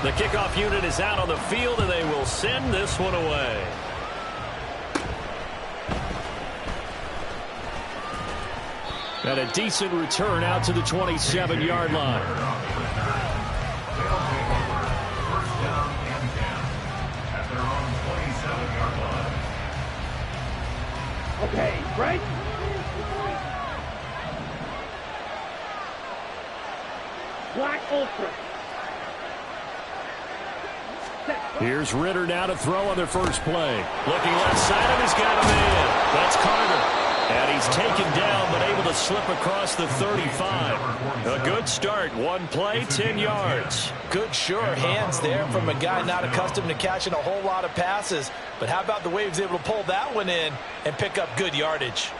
The kickoff unit is out on the field, and they will send this one away. And a decent return out to the 27-yard line. Okay, right? Black Ultra. Here's Ritter now to throw on their first play. Looking left side, and he's got a man. That's Carter. And he's taken down, but able to slip across the 35. A good start. One play, 10 yards. Good, sure hands there from a guy not accustomed to catching a whole lot of passes. But how about the way he was able to pull that one in and pick up good yardage?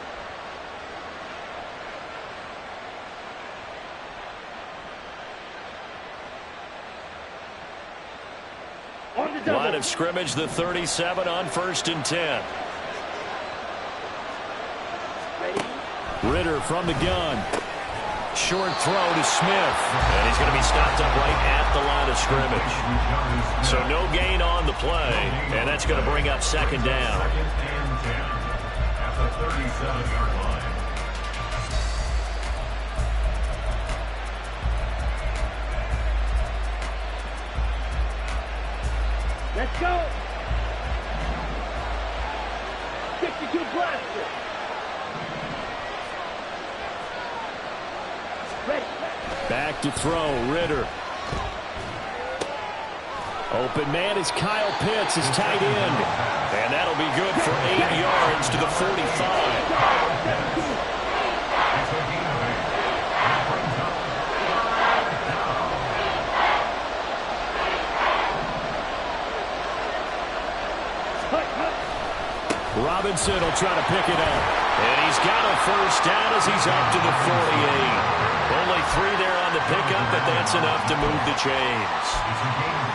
Line of scrimmage, the 37 on 1st and 10. Ritter from the gun. Short throw to Smith. And he's going to be stopped up right at the line of scrimmage. So no gain on the play. And that's going to bring up 2nd down. At the 37-yard line. Let's go. 62 blaster. Ready. Back to throw, Ritter. Open man is Kyle Pitts, his tight end. And that'll be good for 8 yards to the 45. Robinson will try to pick it up. And he's got a first down as he's up to the 48. Only 3 there on the pickup, but that's enough to move the chains.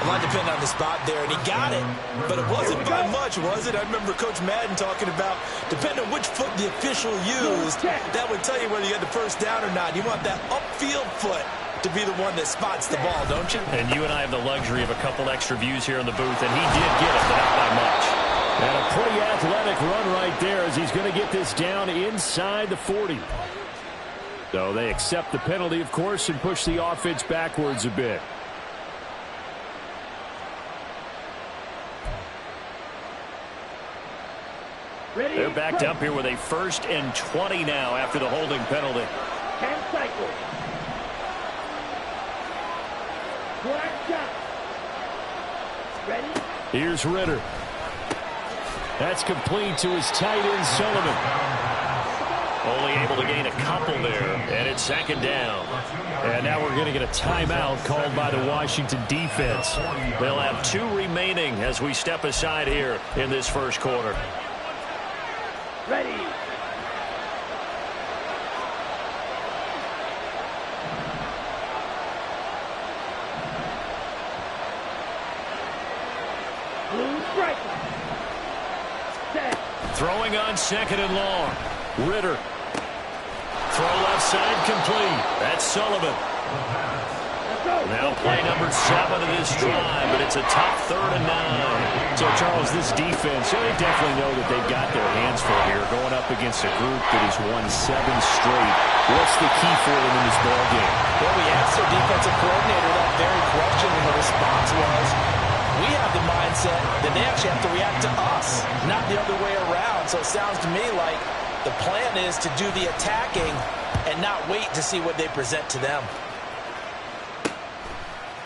A lot depending on the spot there, and he got it. But it wasn't by much, was it? I remember Coach Madden talking about, depending on which foot the official used, that would tell you whether you had the first down or not. You want that upfield foot to be the one that spots the ball, don't you? And you and I have the luxury of a couple extra views here in the booth, and he did get it, but not by much. And a pretty athletic run right there as he's going to get this down inside the 40. So they accept the penalty, of course, and push the offense backwards a bit. Ready, they're backed up here with a 1st and 20 now after the holding penalty. 10 cycles. Black shot. Ready? Here's Ritter. That's complete to his tight end, Sullivan. Only able to gain a couple there, and it's 2nd down. And now we're going to get a timeout called by the Washington defense. They'll have 2 remaining as we step aside here in this first quarter. Ready. Blue strike. Set. Throwing on 2nd and long. Ritter. Throw left side complete. That's Sullivan. Now play number 7 of this drive, but it's a tough 3rd and 9. So, Charles, this defense, they definitely know that they've got their hands full here going up against a group that has won 7 straight. What's the key for them in this ball game? Well, we asked their defensive coordinator that very question, and the response was, we have the mindset that they actually have to react to us, not the other way around. So it sounds to me like the plan is to do the attacking and not wait to see what they present to them.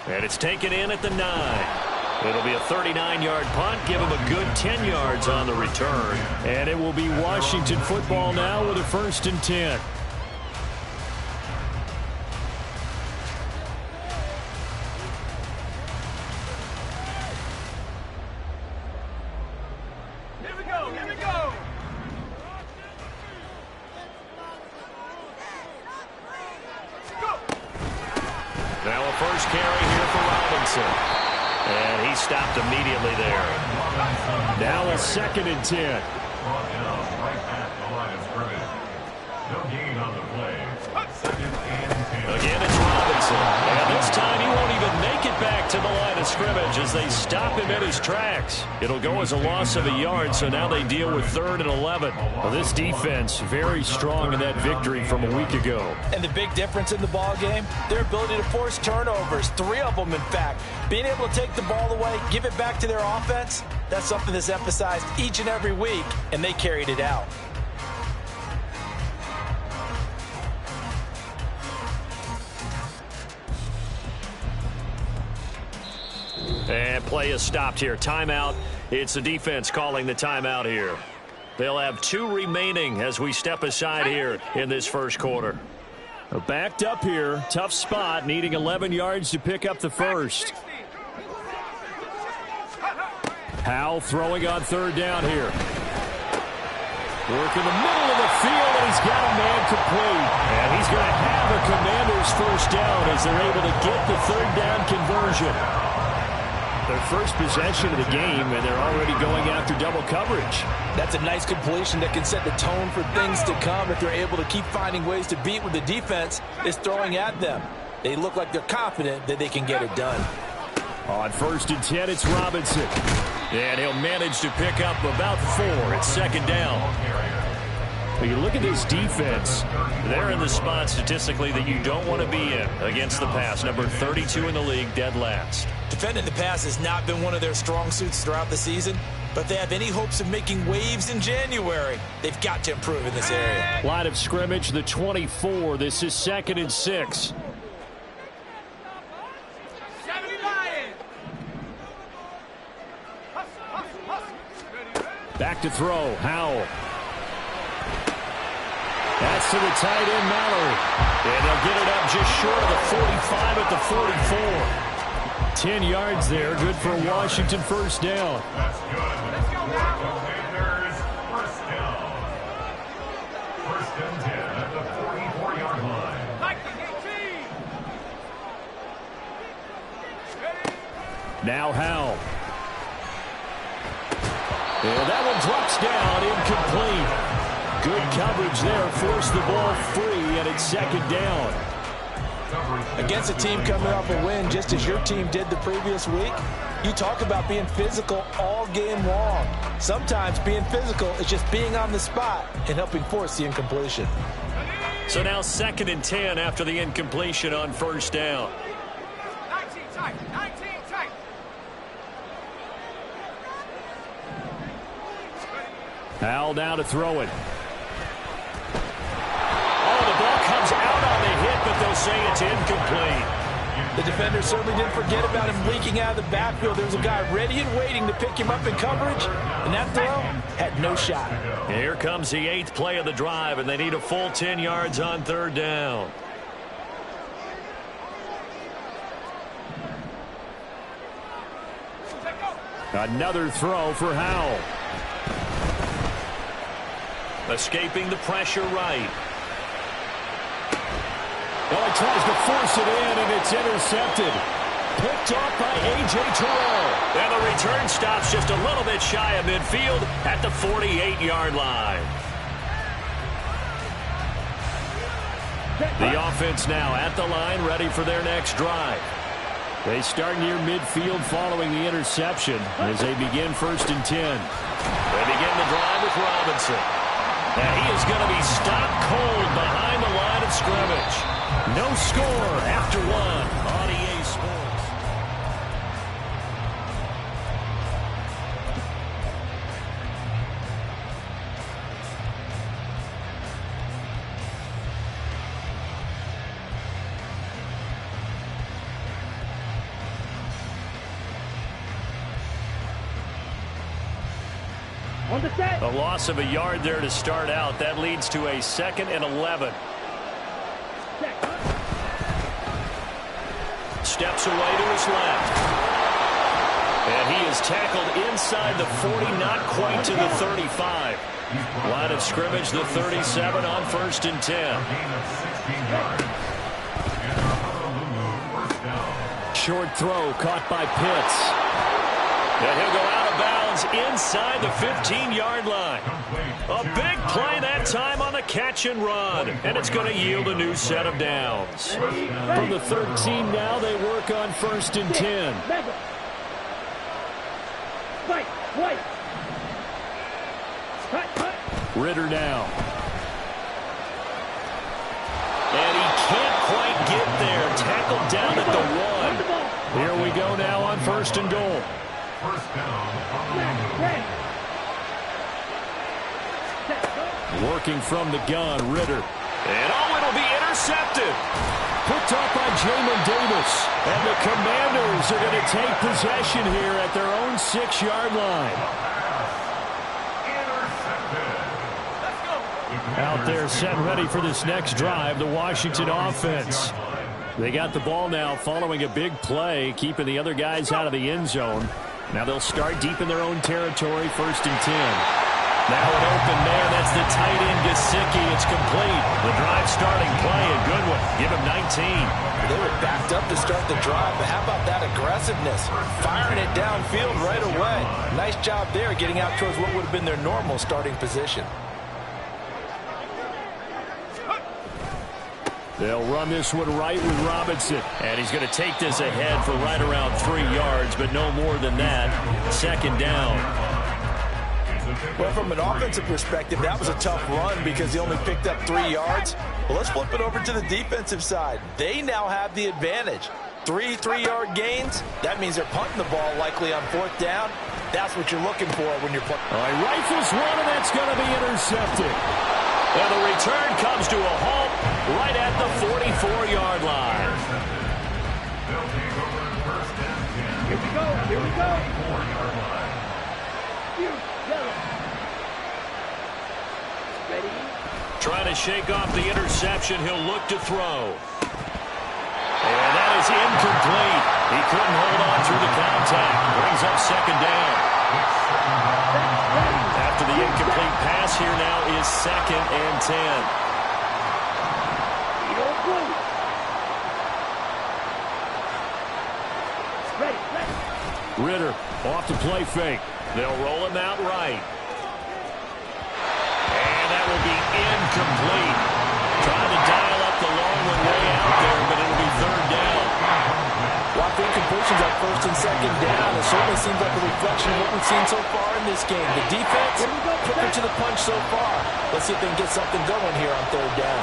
And it's taken in at the 9. It'll be a 39-yard punt. Give him a good 10 yards on the return. And it will be Washington football now with a 1st and 10. Now a first carry here for Robinson. And he stopped immediately there. Now a 2nd and 10. Again, it's Robinson. And this time he won't even make it back to to the line of scrimmage as they stop him in his tracks. It'll go as a loss of a yard, so now they deal with 3rd and 11. Well, this defense very strong in that victory from a week ago. And the big difference in the ball game, their ability to force turnovers, 3 of them in fact. Being able to take the ball away, give it back to their offense, that's something that's emphasized each and every week, and they carried it out. And play is stopped here. Timeout. It's the defense calling the timeout here. They'll have 2 remaining as we step aside here in this first quarter. Backed up here. Tough spot. Needing 11 yards to pick up the first. Howell throwing on 3rd down here. Work in the middle of the field, and he's got a man complete. And he's going to have a Commanders first down as they're able to get the 3rd down conversion. Their first possession of the game, and they're already going after double coverage. That's a nice completion that can set the tone for things to come if they're able to keep finding ways to beat what the defense is throwing at them. They look like they're confident that they can get it done. On 1st and 10, it's Robinson. And he'll manage to pick up about 4. It's 2nd down. When you look at this defense, they're in the spot statistically that you don't want to be in against the pass. Number 32 in the league, dead last. Defending the pass has not been one of their strong suits throughout the season, but if they have any hopes of making waves in January, they've got to improve in this area. Line of scrimmage, the 24. This is 2nd and 6. Back to throw, Howell. That's to the tight end, Mallory. And they'll get it up just short of the 45 at the 44. 10 yards there, good for Washington first down. That's good. Let's go now. Commanders first down. 1st and 10 at the 44-yard line. Now Howell. And that one drops down, incomplete. Good coverage there, forced the ball free, and it's 2nd down. Against a team coming off a win, just as your team did the previous week, you talk about being physical all game long. Sometimes being physical is just being on the spot and helping force the incompletion. So now 2nd and 10 after the incompletion on 1st down. 19 tight. Howell now to throw it. Oh, the ball comes out on the hit, but they'll say it's incomplete. The defender certainly didn't forget about him leaking out of the backfield. There was a guy ready and waiting to pick him up in coverage, and that throw had no shot. Here comes the 8th play of the drive, and they need a full 10 yards on 3rd down. Another throw for Howell. Escaping the pressure right. Oh, he tries to force it in, and it's intercepted. Picked off by A.J. Terrell. And the return stops just a little bit shy of midfield at the 48-yard line. The offense now at the line, ready for their next drive. They start near midfield following the interception as they begin 1st and 10. They begin the drive with Robinson. And he is going to be stopped cold behind the line of scrimmage. No score after 1 on EA Sports. On the set. A loss of a yard there to start out. That leads to a 2nd and 11. Steps away to his left. And he is tackled inside the 40, not quite to the 35. Line of scrimmage, the 37 on 1st and 10. Short throw caught by Pitts. And he'll go out of bounds is inside the 15-yard line. A big play that time on the catch and run, and it's going to yield a new set of downs. From the 13 now, they work on 1st and 10. Ridder now. And he can't quite get there. Tackled down at the 1. Here we go now on 1st and goal. First down on the Working from the gun, Ridder. And it'll be intercepted. Picked up by Jamin Davis. And the Commanders are going to take possession here at their own 6-yard line. Out there set and ready for this next drive, the Washington offense. They got the ball now following a big play, keeping the other guys out of the end zone. Now they'll start deep in their own territory, 1st and 10. Now an open man, that's the tight end, Gesicki. It's complete. The drive starting play, a good one. Give him 19. They were backed up to start the drive, but how about that aggressiveness? Firing it downfield right away. Nice job there, getting out towards what would have been their normal starting position. They'll run this one right with Robinson. And he's going to take this ahead for right around 3 yards, but no more than that. 2nd down. Well, from an offensive perspective, that was a tough run because he only picked up 3 yards. Well, let's flip it over to the defensive side. They now have the advantage. 3 3-yard gains. That means they're punting the ball likely on 4th down. That's what you're looking for when you're punting. All right, rifles one, and that's going to be intercepted. And the return comes to a halt right at the 44-yard line. Here we go. Here we go. Ready? Trying to shake off the interception. He'll look to throw. And that is incomplete. He couldn't hold on through the contact. Brings up 2nd down. After the incomplete pass, here now is 2nd and 10. Ridder off the play fake. They'll roll him out right. And that will be incomplete. Trying to dial up the long one way out there, but it'll be 3rd down. Lots of incompletions at 1st and 2nd down. It certainly seems like a reflection of what we've seen so far in this game. The defense, quicker to the punch so far. Let's see if they can get something going here on 3rd down.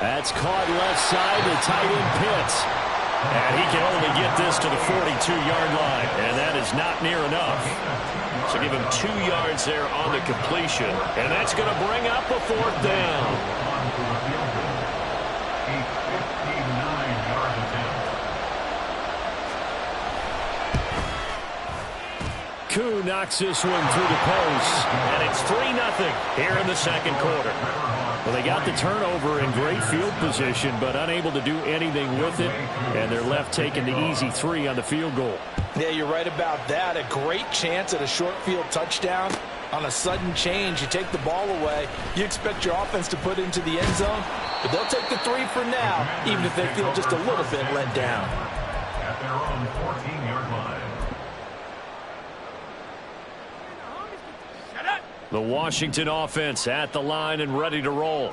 That's caught left side. The tight end Pitts. And he can only get this to the 42-yard line. And that is not near enough. So give him 2 yards there on the completion. And that's going to bring up a 4th down. Koo knocks this one through the post. And it's 3-0 here in the 2nd quarter. Well, they got the turnover in great field position, but unable to do anything with it. And they're left taking the easy 3 on the field goal. Yeah, you're right about that. A great chance at a short field touchdown. On a sudden change, you take the ball away. You expect your offense to put into the end zone, but they'll take the 3 for now, even if they feel just a little bit let down. At their own 14-yard line. The Washington offense at the line and ready to roll.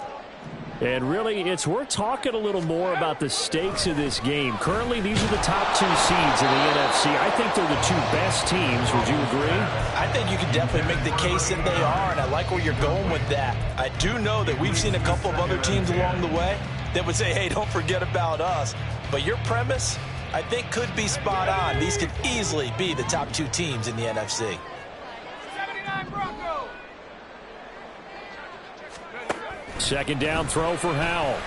And really, it's worth talking a little more about the stakes of this game. Currently, these are the top 2 seeds in the NFC. I think they're the 2 best teams. Would you agree? I think you can definitely make the case that they are, and I like where you're going with that. I do know that we've seen a couple of other teams along the way that would say, hey, don't forget about us. But your premise, I think, could be spot on. These could easily be the top 2 teams in the NFC. 79 Broncos. 2nd down throw for Howell.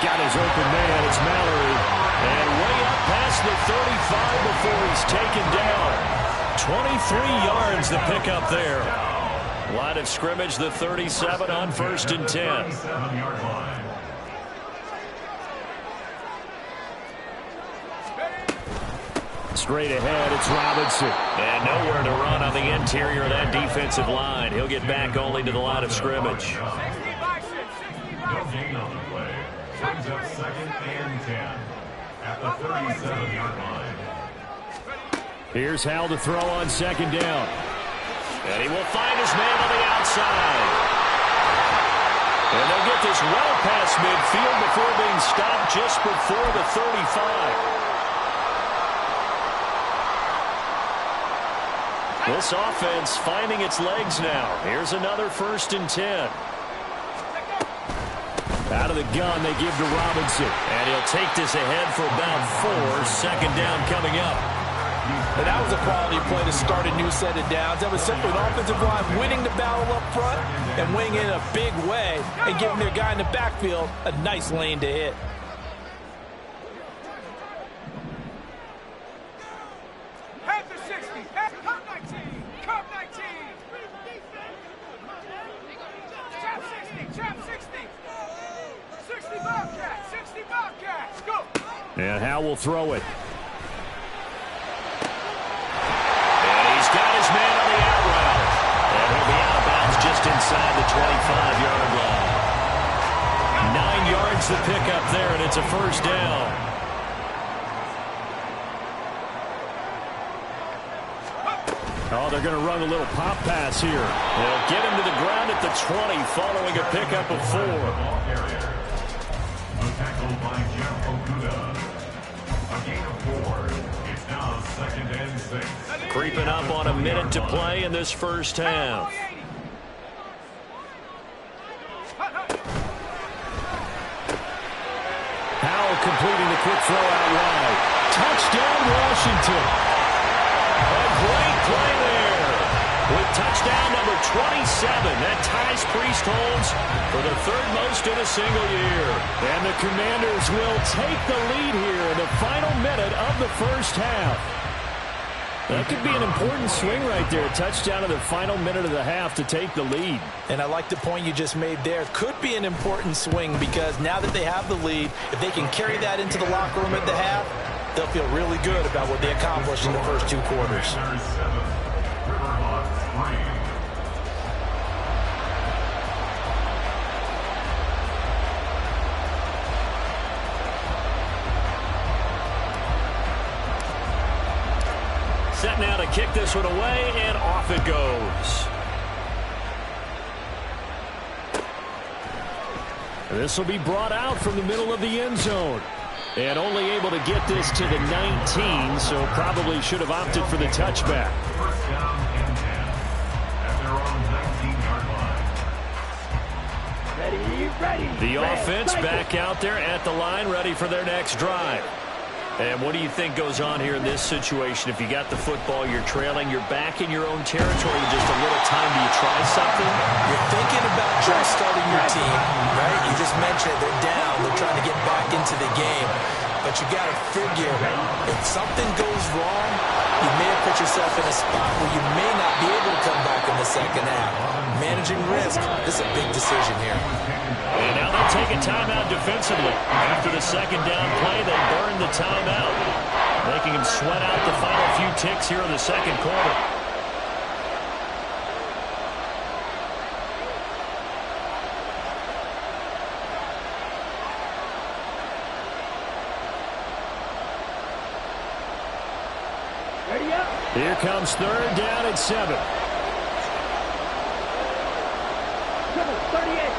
Got his open man. It's Mallory. And way up past the 35 before he's taken down. 23 yards the pickup there. Line of scrimmage, the 37 on 1st and 10. 37-yard line. Straight ahead, it's Robinson. And nowhere to run on the interior of that defensive line. He'll get back only to the line of scrimmage. 60 by 6, 60 by 6. No gain on the play. brings up 2nd and 10 at the 37-yard line. Here's Howell to throw on 2nd down. And he will find his man on the outside. And they'll get this well past midfield before being stopped just before the 35. This offense finding its legs now. Here's another 1st and 10. Out of the gun, they give to Robinson. And he'll take this ahead for about 4. 2nd down coming up. And that was a quality play to start a new set of downs. That was simply an offensive line winning the battle up front and winning it in a big way and giving their guy in the backfield a nice lane to hit. Panther 60. Come 19. Come 19. Chop 60. Chop 60. 60 Bobcats. 60 Bobcats. Go. And Howell will throw it. Man on the out route. And he'll be out of bounds just inside the 25-yard line. 9 yards to pick up there, and it's a 1st down. Oh, they're going to run a little pop pass here. They'll get him to the ground at the 20 following a pickup of 4. A tackle by Jeff Okuda. A gain of 4. It's now 2nd and 6. Creeping up on a minute to play in this first half. Howell completing the quick throw out wide. Touchdown, Washington. A great play there. With touchdown number 27, that ties Priest holds for the 3rd most in a single year. And the Commanders will take the lead here in the final minute of the first half. That could be an important swing right there. A touchdown in the final minute of the half to take the lead. And I like the point you just made there. Could be an important swing because now that they have the lead, if they can carry that into the locker room at the half, they'll feel really good about what they accomplished in the first 2 quarters. Set now to kick this one away, and off it goes. This will be brought out from the middle of the end zone. And only able to get this to the 19, so probably should have opted for the touchback. 1st down and 10 at their own 19-yard line. Ready. The offense back out there at the line, ready for their next drive. And what do you think goes on here in this situation? If you got the football, you're trailing, you're back in your own territory, just a little time. Do you try something? You're thinking about just starting your team, right? You just mentioned they're down. They're trying to get back into the game. But you got to figure, if something goes wrong, you may have put yourself in a spot where you may not be able to come back in the second half. Managing risk, this is a big decision here. And now they'll take a timeout defensively. After the 2nd down play, they burn the timeout, making them sweat out the final few ticks here in the 2nd quarter. Ready up. Here comes 3rd down and 7. 38.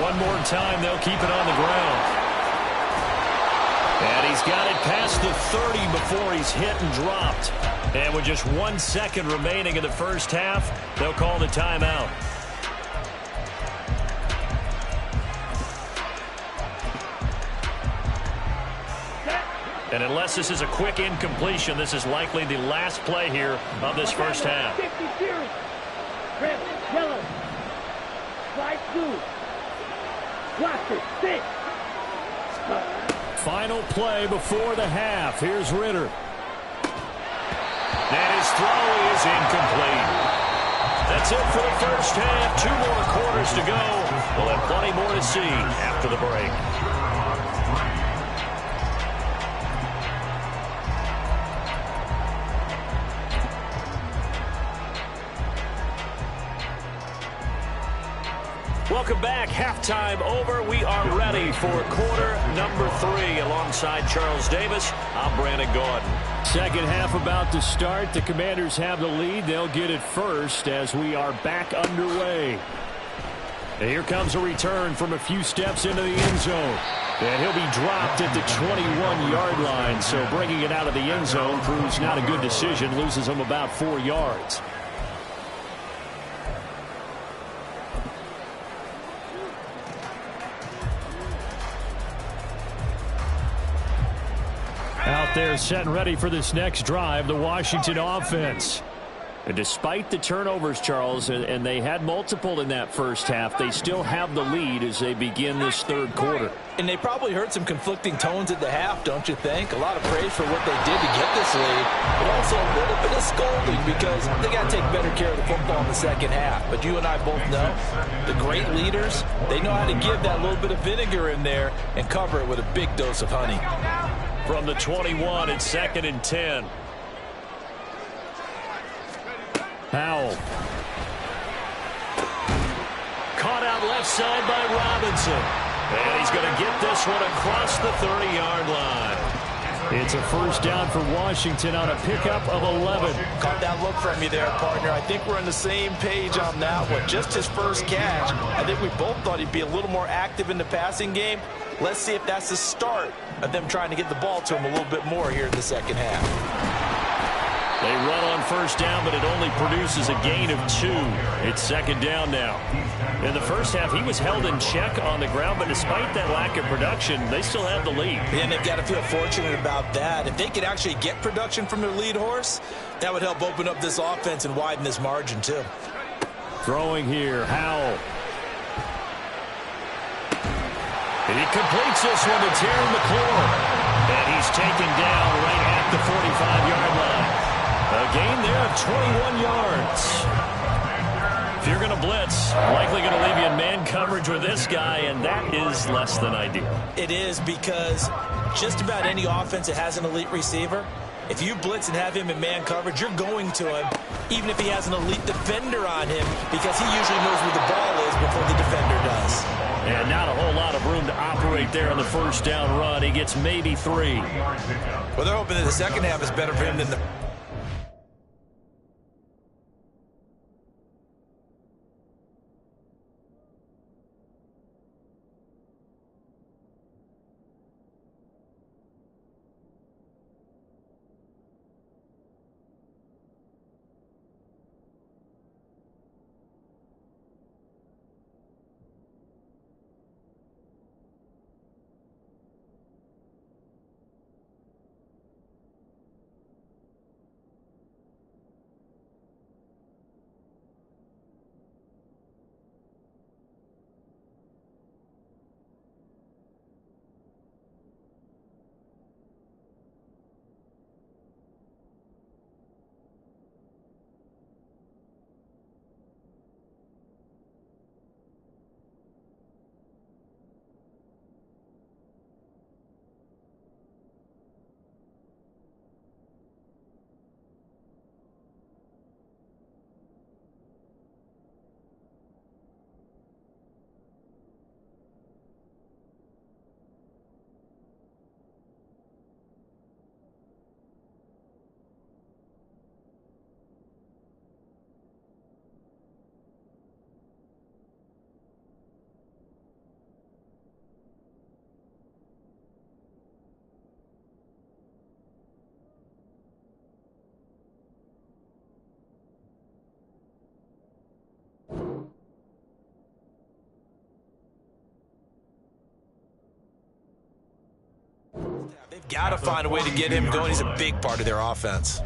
One more time, they'll keep it on the ground. And he's got it past the 30 before he's hit and dropped. And with just 1 second remaining in the first half, they'll call the timeout. And unless this is a quick incompletion, this is likely the last play here of this first half. 50 series. Red, yellow. Slide 2. Cluster 6. Final play before the half. Here's Ritter. And his throw is incomplete. That's it for the first half. 2 more quarters to go. We'll have plenty more to see after the break. Welcome back. Halftime over. We are ready for quarter number 3. Alongside Charles Davis, I'm Brandon Gaudin. Second half about to start. The Commanders have the lead. They'll get it first as we are back underway. And here comes a return from a few steps into the end zone. And he'll be dropped at the 21-yard line. So bringing it out of the end zone proves not a good decision. Loses him about 4 yards. Out there set and ready for this next drive, the Washington offense. And despite the turnovers, Charles, and they had multiple in that first half, they still have the lead as they begin this third quarter. And they probably heard some conflicting tones at the half, don't you think? A lot of praise for what they did to get this lead, but also a little bit of scolding because they got to take better care of the football in the second half. But you and I both know the great leaders, they know how to give that little bit of vinegar in there and cover it with a big dose of honey. From the 21, it's 2nd and 10. Powell. Caught out left side by Robinson. And he's going to get this one across the 30-yard line. It's a first down for Washington on a pickup of 11. Caught that look from you there, partner. I think we're on the same page on that one. Just his first catch. I think we both thought he'd be a little more active in the passing game. Let's see if that's the start of them trying to get the ball to him a little bit more here in the second half. They run on first down, but it only produces a gain of 2. It's 2nd down now. In the first half, he was held in check on the ground, but despite that lack of production, they still have the lead. And they've got to feel fortunate about that. If they could actually get production from their lead horse, that would help open up this offense and widen this margin, too. Throwing here, Howell. And he completes this one to Terry McLaurin. And he's taken down right at the 45-yard line. A gain there of 21 yards. If you're going to blitz, likely going to leave you in man coverage with this guy, and that is less than ideal. It is because just about any offense that has an elite receiver, if you blitz and have him in man coverage, you're going to him, even if he has an elite defender on him, because he usually knows where the ball is before the defender does. And not a whole lot of room to operate there on the first down run. He gets maybe 3. Well, they're hoping that the second half is better for him than the... They've got to find a way to get him going. He's a big part of their offense.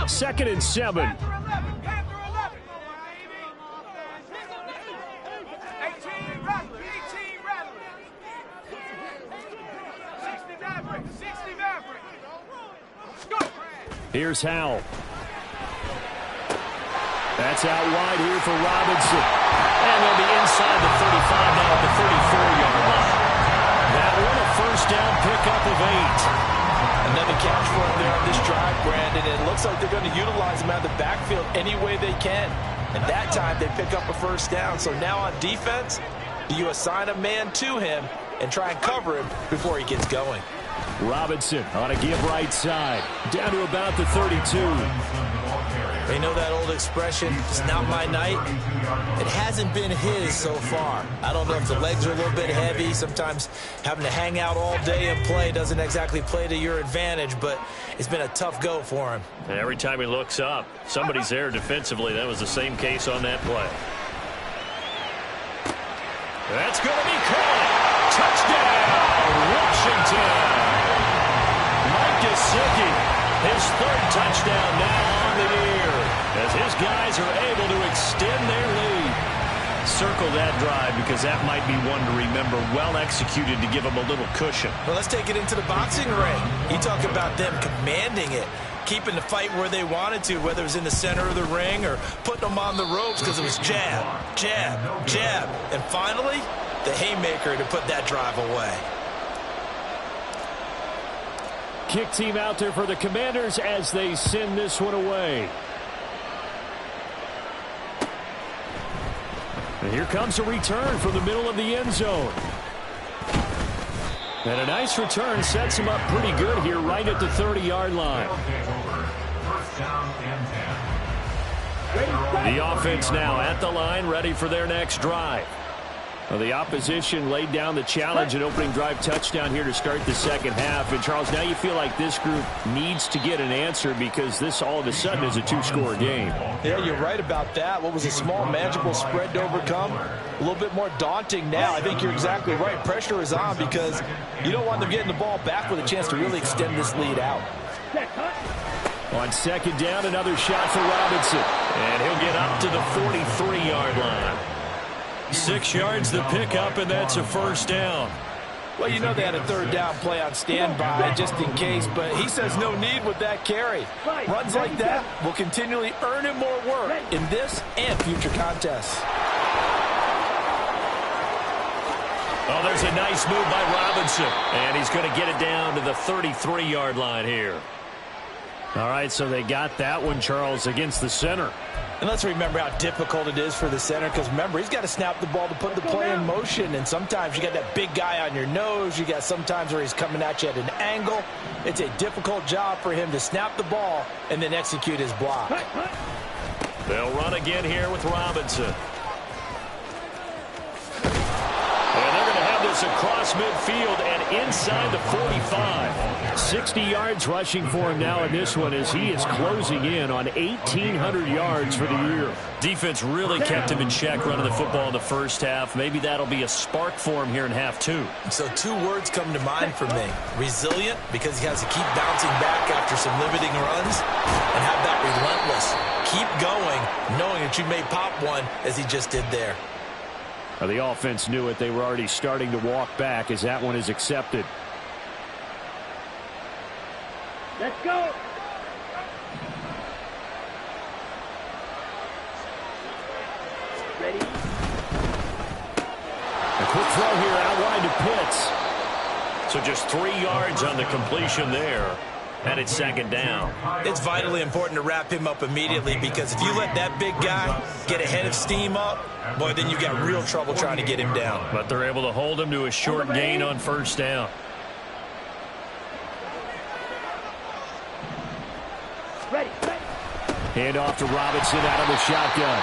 Second and 7. Here's Howell. That's out wide here for Robinson. And they'll be inside the 35 now at the 34-yard line. That one a first down pickup of 8. Another catch for him there on this drive, Brandon. It looks like they're going to utilize him out of the backfield any way they can. And that time they pick up a first down. So now on defense, you assign a man to him and try and cover him before he gets going. Robinson on a give right side. Down to about the 32. They know that old expression, it's not my night. It hasn't been his so far. I don't know if the legs are a little bit heavy. Sometimes having to hang out all day and play doesn't exactly play to your advantage, but it's been a tough go for him. And every time he looks up, somebody's there defensively. That was the same case on that play. That's going to be caught. Touchdown, Washington. Mike Gesicki, his third touchdown now on the year, as his guys are able to extend their lead. Circle that drive because that might be one to remember. Well executed to give them a little cushion. Well, let's take it into the boxing ring. You talk about them commanding it, keeping the fight where they wanted to, whether it was in the center of the ring or putting them on the ropes because it was jab, jab, jab. And finally, the haymaker to put that drive away. Kick team out there for the Commanders as they send this one away. And here comes a return from the middle of the end zone. And a nice return sets him up pretty good here right at the 30-yard line. The offense now at the line, ready for their next drive. Well, the opposition laid down the challenge and opening drive touchdown here to start the second half. And, Charles, now you feel like this group needs to get an answer because this all of a sudden is a two-score game. Yeah, you're right about that. What was a small, manageable spread to overcome, a little bit more daunting now. I think you're exactly right. Pressure is on because you don't want them getting the ball back with a chance to really extend this lead out. On second down, another shot for Robinson. And he'll get up to the 43-yard line. 6 yards the pickup, and that's a first down. Well, you know they had a third down play on standby just in case, but he says no need with that carry. Runs like that will continually earn him more work in this and future contests. Oh, there's a nice move by Robinson, and he's going to get it down to the 33-yard line here. All right, so they got that one, Charles, against the center. And let's remember how difficult it is for the center because, remember, he's got to snap the ball to put the play in motion. And sometimes you got that big guy on your nose. You got sometimes where he's coming at you at an angle. It's a difficult job for him to snap the ball and then execute his block. They'll run again here with Robinson. And they're going to have this across midfield and inside the 45. 60 yards rushing for him now in this one as he is closing in on 1,800 yards for the year. Defense really kept him in check running the football in the first half. Maybe that'll be a spark for him here in half two. So 2 words come to mind for me. Resilient, because he has to keep bouncing back after some limiting runs, and have that relentless. Keep going, knowing that you may pop one as he just did there. Well, the offense knew it. They were already starting to walk back as that one is accepted. Let's go. Ready? A quick throw here out wide to Pitts. So just 3 yards on the completion there. And it's second down. It's vitally important to wrap him up immediately because if you let that big guy get ahead of steam up, boy, then you got real trouble trying to get him down. But they're able to hold him to a short gain on first down. Ready. Hand off to Robinson out of the shotgun.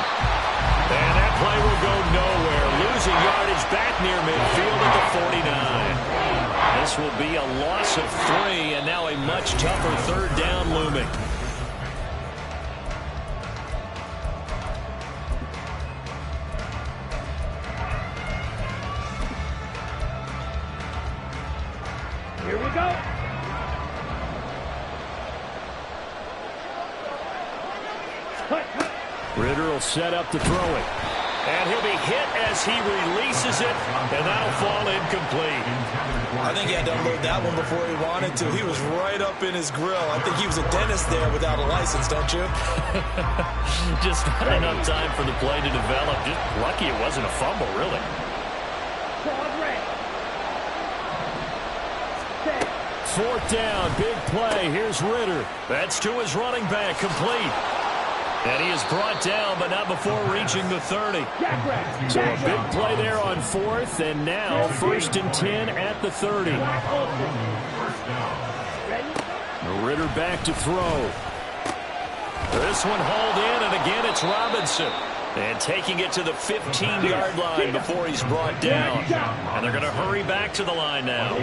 And that play will go nowhere. Losing yardage back near midfield at the 49. This will be a loss of 3, and now a much tougher third down looming. Here we go. Ritter will set up to throw it. And he'll be hit as he releases it, and that'll fall incomplete. I think he had to unload that one before he wanted to. He was right up in his grill. I think he was a dentist there without a license, don't you? Just not enough time for the play to develop. Just lucky it wasn't a fumble, really. Fourth down, big play. Here's Ritter. That's to his running back, complete. And he is brought down, but not before reaching the 30. So a big play there on fourth, and now 1st and 10 at the 30. Ritter back to throw. This one hauled in, and again it's Robinson. And taking it to the 15-yard line before he's brought down. And they're going to hurry back to the line now.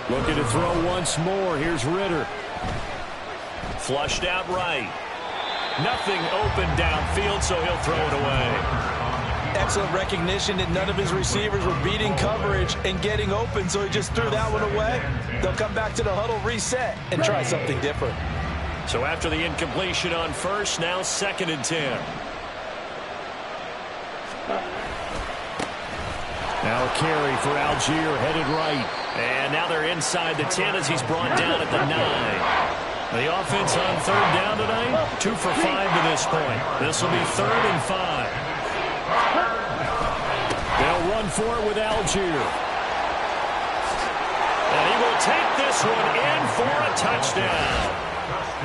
Looking to throw once more. Here's Ritter. Flushed out right. Nothing open downfield, so he'll throw it away. Excellent recognition that none of his receivers were beating coverage and getting open, so he just threw that one away. They'll come back to the huddle, reset, and try something different. So after the incompletion on first, now 2nd and 10. Now a carry for Algier, headed right. And now they're inside the 10 as he's brought down at the 9. The offense on 3rd down tonight, 2 for 5 to this point. This will be 3rd and 5. They'll run for it with Algier. And he will take this one in for a touchdown.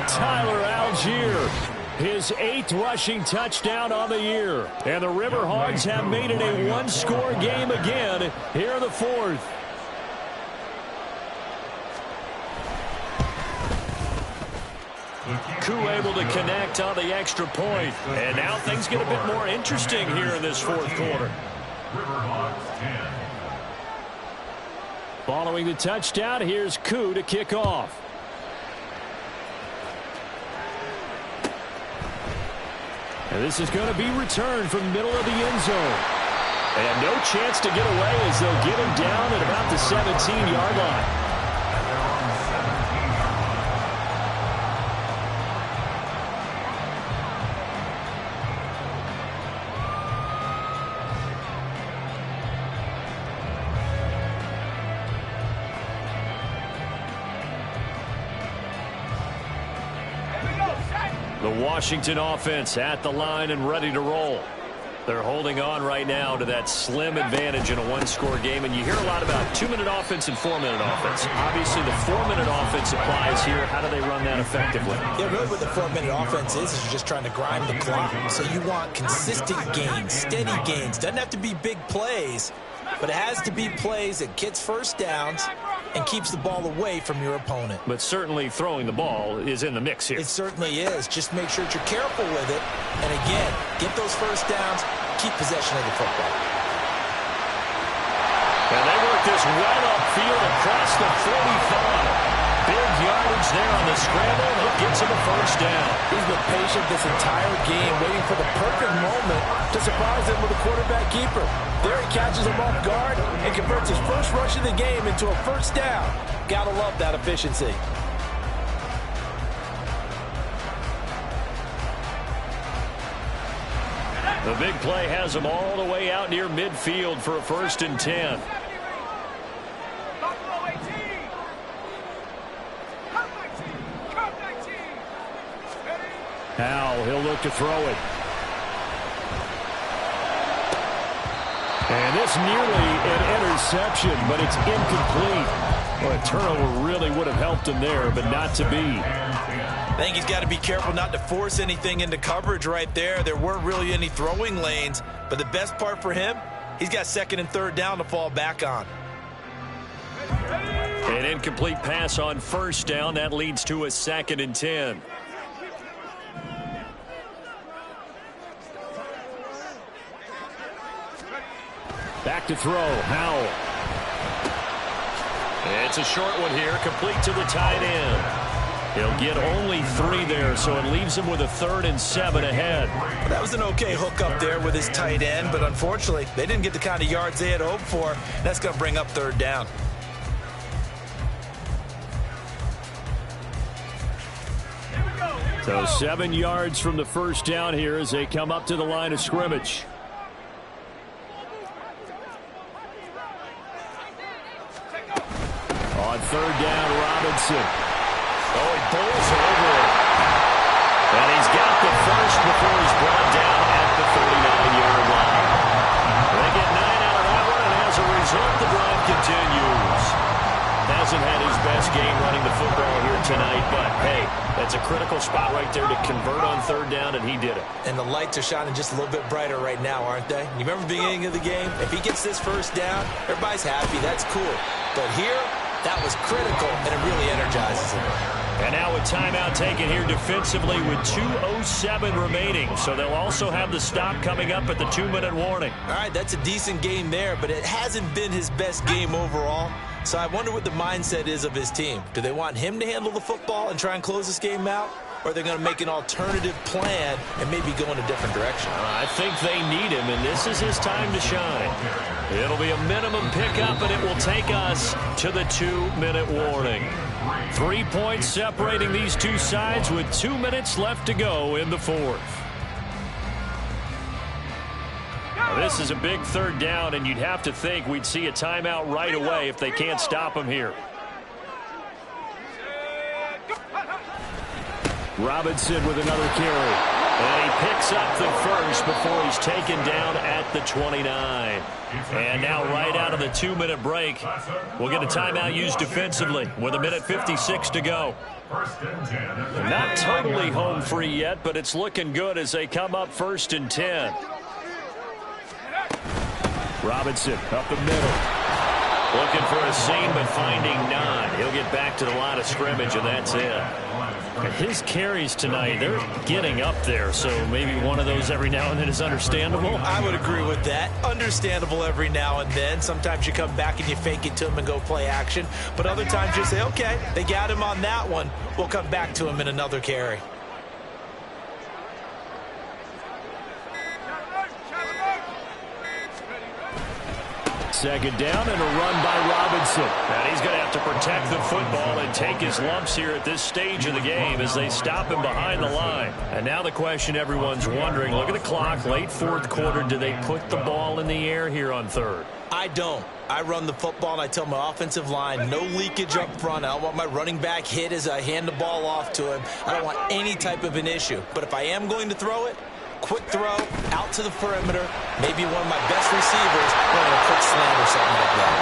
Tyler Algier, his 8th rushing touchdown on the year. And the Riverhogs have made it a one-score game again here in the 4th. Koo able to connect on the extra point. And now things get a bit more interesting here in this 4th quarter. Following the touchdown, here's Koo to kick off. And this is going to be returned from the middle of the end zone. And no chance to get away as they'll get him down at about the 17-yard line. The Washington offense at the line and ready to roll. They're holding on right now to that slim advantage in a one-score game. And you hear a lot about 2-minute offense and 4-minute offense. Obviously, the 4-minute offense applies here. How do they run that effectively? Yeah, really what the 4-minute offense is you're just trying to grind the clock. So you want consistent gains, steady gains. Doesn't have to be big plays, but it has to be plays that gets first downs and keeps the ball away from your opponent. But certainly throwing the ball is in the mix here. It certainly is. Just make sure that you're careful with it. And again, get those first downs, keep possession of the football. And they work this well upfield across the 45. Big yardage there on the scramble. He'll get to the first down. He's been patient this entire game, waiting for the perfect moment to surprise them with a quarterback keeper. There he catches him off guard and converts his first rush of the game into a first down. Gotta love that efficiency. The big play has him all the way out near midfield for a 1st and 10. Now he'll look to throw it. And this nearly an interception, but it's incomplete. Well, a turnover really would have helped him there, but not to be. I think he's got to be careful not to force anything into coverage right there. There weren't really any throwing lanes, but the best part for him, he's got 2nd and 3rd down to fall back on. An incomplete pass on 1st down. That leads to a 2nd and 10. Back to throw, Howell. It's a short one here, complete to the tight end. He'll get only 3 there, so it leaves him with a 3rd and 7 ahead. That was an okay hook up there with his tight end, but unfortunately, they didn't get the kind of yards they had hoped for. That's going to bring up 3rd down. So 7 yards from the first down here as they come up to the line of scrimmage. On third down, Robinson. Oh, he pulls over it. And he's got the first before he's brought down at the 39-yard line. They get 9 out of that one, and as a result, the drive continues. Hasn't had his best game running the football here tonight, but hey, that's a critical spot right there to convert on third down, and he did it. And the lights are shining just a little bit brighter right now, aren't they? You remember the beginning of the game? If he gets this first down, everybody's happy. That's cool. But here, that was critical, and it really energizes him. And now a timeout taken here defensively with 2:07 remaining. So they'll also have the stop coming up at the 2-minute warning. All right, that's a decent game there, but it hasn't been his best game overall. So I wonder what the mindset is of his team. Do they want him to handle the football and try and close this game out? Or are they going to make an alternative plan and maybe go in a different direction? I think they need him, and this is his time to shine. It'll be a minimum pickup, and it will take us to the 2-minute warning. 3 points separating these two sides with 2 minutes left to go in the fourth. Now, this is a big third down, and you'd have to think we'd see a timeout right away if they can't stop him here. Robinson with another carry. And he picks up the first before he's taken down at the 29. And now right out of the 2-minute break, we'll get a timeout used defensively with 1:56 to go. Not totally home free yet, but it's looking good as they come up 1st and 10. Robinson up the middle. Looking for a seam, but finding none. He'll get back to the line of scrimmage, and that's it. His carries tonight, they're getting up there, so maybe one of those every now and then is understandable. I would agree with that. Understandable every now and then. Sometimes you come back and you fake it to him and go play action. But other times you say, okay, they got him on that one. We'll come back to him in another carry. Second down and a run by Robinson. And he's going to have to protect the football and take his lumps here at this stage of the game as they stop him behind the line. And now the question everyone's wondering, look at the clock, late fourth quarter, do they put the ball in the air here on third? I don't. I run the football and I tell my offensive line, no leakage up front. I don't want my running back hit as I hand the ball off to him. I don't want any type of an issue. But if I am going to throw it, quick throw, out to the perimeter, maybe one of my best receivers running a quick slant or something like that.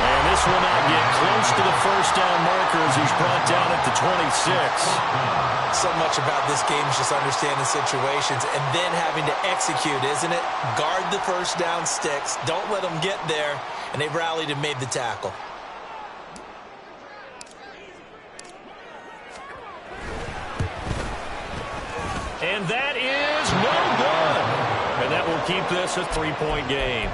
And this will not get close to the first down marker as he's brought down at the 26. So much about this game is just understanding situations and then having to execute, isn't it? Guard the first down sticks. Don't let them get there. And they've rallied and made the tackle. And that is no good. And that will keep this a 3-point game.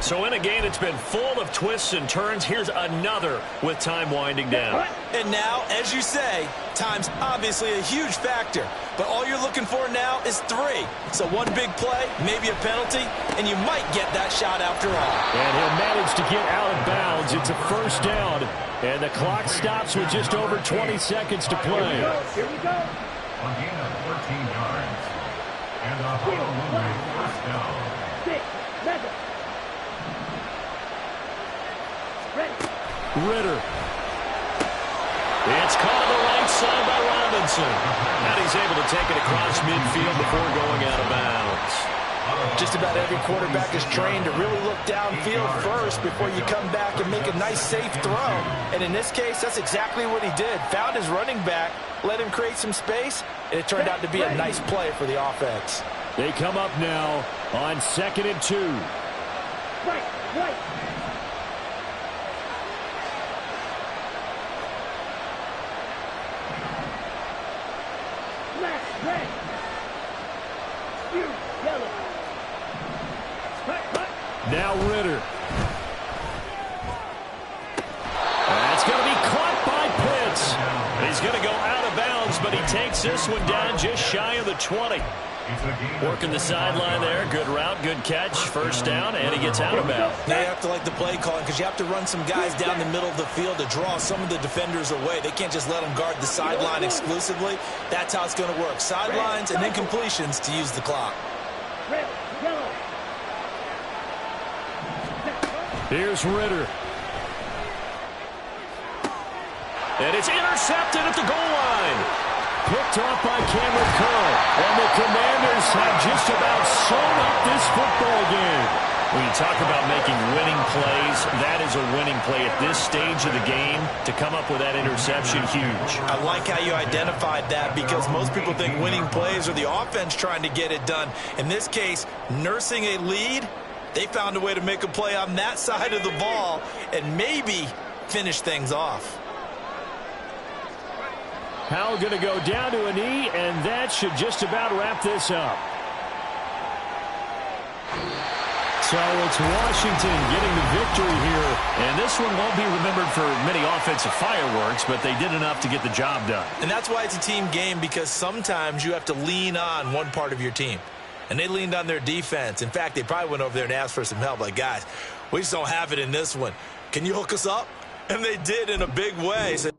So in a game that's been full of twists and turns, here's another with time winding down. And now, as you say, time's obviously a huge factor. But all you're looking for now is 3. So one big play, maybe a penalty, and you might get that shot after all. And he'll manage to get out of bounds. It's a first down. And the clock stops with just over 20 seconds to play. Here we go. A gain of 14 yards. And a Honolulu first down. 6, mega. Ready. Ritter. It's caught on the right side by Robinson. And he's able to take it across midfield before going out of bounds. Just about every quarterback is trained to really look downfield first before you come back and make a nice, safe throw. And in this case, that's exactly what he did. Found his running back, let him create some space, and it turned out to be a nice play for the offense. They come up now on 2nd and 2. Right, right. Left, red. You, yellow. Now Ritter. That's going to be caught by Pitts. He's going to go out of bounds, but he takes this one down just shy of the 20. Working the sideline there. Good route, good catch. First down, and he gets out of bounds. Now you have to like the play calling because you have to run some guys down the middle of the field to draw some of the defenders away. They can't just let them guard the sideline exclusively. That's how it's going to work. Sidelines and then completions to use the clock. Red, yellow. Here's Ritter. And it's intercepted at the goal line. Picked off by Cameron Curl. And the Commanders have just about sewn up this football game. When you talk about making winning plays, that is a winning play at this stage of the game. To come up with that interception, huge. I like how you identified that because most people think winning plays are the offense trying to get it done. In this case, nursing a lead, they found a way to make a play on that side of the ball and maybe finish things off. Howell going to go down to a knee, and that should just about wrap this up. So it's Washington getting the victory here. And this one won't be remembered for many offensive fireworks, but they did enough to get the job done. And that's why it's a team game, because sometimes you have to lean on one part of your team. And they leaned on their defense. In fact, they probably went over there and asked for some help. Like, guys, we just don't have it in this one. Can you hook us up? And they did in a big way. So